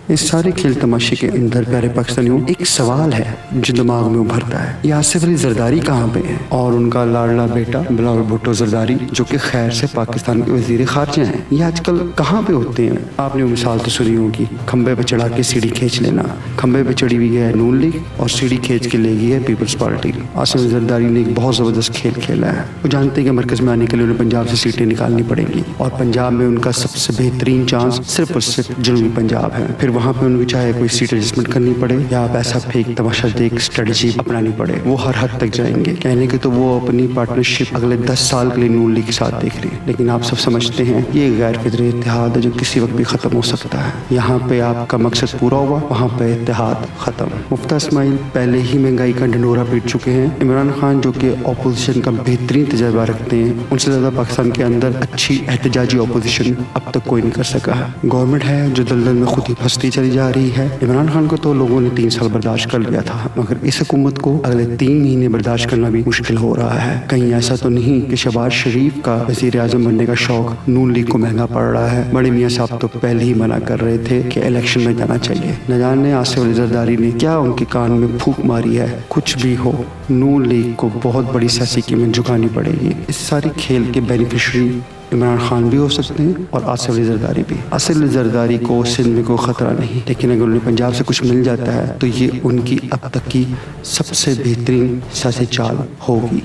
इस सारे खेल तमाशे के अंदर प्यारे पाकिस्तानियों एक सवाल है जो दिमाग में उभरता है, ये आसिफ अली जरदारी कहाँ पे हैं और उनका लाडला बेटा बिलावल भुट्टो जरदारी जो कि खैर से पाकिस्तान के वजीर खारजा हैं, ये आजकल कहाँ पे होते हैं। आपने वो मिसाल तो सुनी होगी, खंबे पे चढ़ा के सीढ़ी खींच लेना। खंबे पे चढ़ी हुई है नून लीग और सीढ़ी खींच के ले गई है पीपल्स पार्टी। आसिफ अली जरदारी ने एक बहुत जबरदस्त खेल खेला है। वो जानते हैं कि मरकज में आने के लिए उन्हें पंजाब से सीटें निकालनी पड़ेंगी और पंजाब में उनका सबसे बेहतरीन चांस सिर्फ और सिर्फ जनूबी पंजाब है। फिर वहाँ पे उनको चाहे कोई सीट एडजस्टमेंट करनी पड़े या पैसा फेंक तमाशा देख स्ट्रेटजी अपनानी पड़े, वो हर हद तक जाएंगे। कहने के तो वो अपनी पार्टनरशिप अगले 10 साल के लिए नून लीग के साथ देख रही है, लेकिन आप सब समझते हैं ये गैर फितरी इत्तेहाद है जो किसी वक्त भी खत्म हो सकता है। यहाँ पे आपका मकसद पूरा हुआ, वहाँ पे इत्तेहाद खत्म। मुफ्ता इस्माइल पहले ही महंगाई का ढंढोरा पीट चुके हैं। इमरान खान जो कि अपोजिशन का बेहतरीन तजर्बा रखते हैं, उनसे ज़्यादा पाकिस्तान के अंदर अच्छी एहतजाजी अपोजिशन अब तक कोई नहीं कर सका है। गवर्नमेंट है जो दलदल में खुद ही फंसती चली जा रही है। इमरान खान को तो लोगों ने 3 साल बर्दाश्त कर लिया था, मगर इस हुकूमत को अगले 3 महीने बर्दाश्त करना भी मुश्किल हो रहा है। कहीं ऐसा तो नहीं कि शहबाज शरीफ का वजीर आजम बनने का शौक नून लीग को महंगा पड़ रहा है। बड़े मियाँ साहब तो पहले ही मना कर रहे थे कि इलेक्शन में जाना चाहिए। न जाने आसिफ अली जरदारी ने क्या उनके कान में फूंक मारी है। कुछ भी हो, नून लीग को बहुत बड़ी सियासी कीमत चुकानी पड़ेगी। इस सारी खेल के बेनिफिशरी इमरान खान भी हो सकते हैं और आसिफ अली जरदारी भी। आसिफ अली जरदारी को सिंध में कोई खतरा नहीं, लेकिन अगर उन्हें पंजाब से कुछ मिल जाता है तो ये उनकी अब तक की सबसे बेहतरीन सियासी चाल होगी।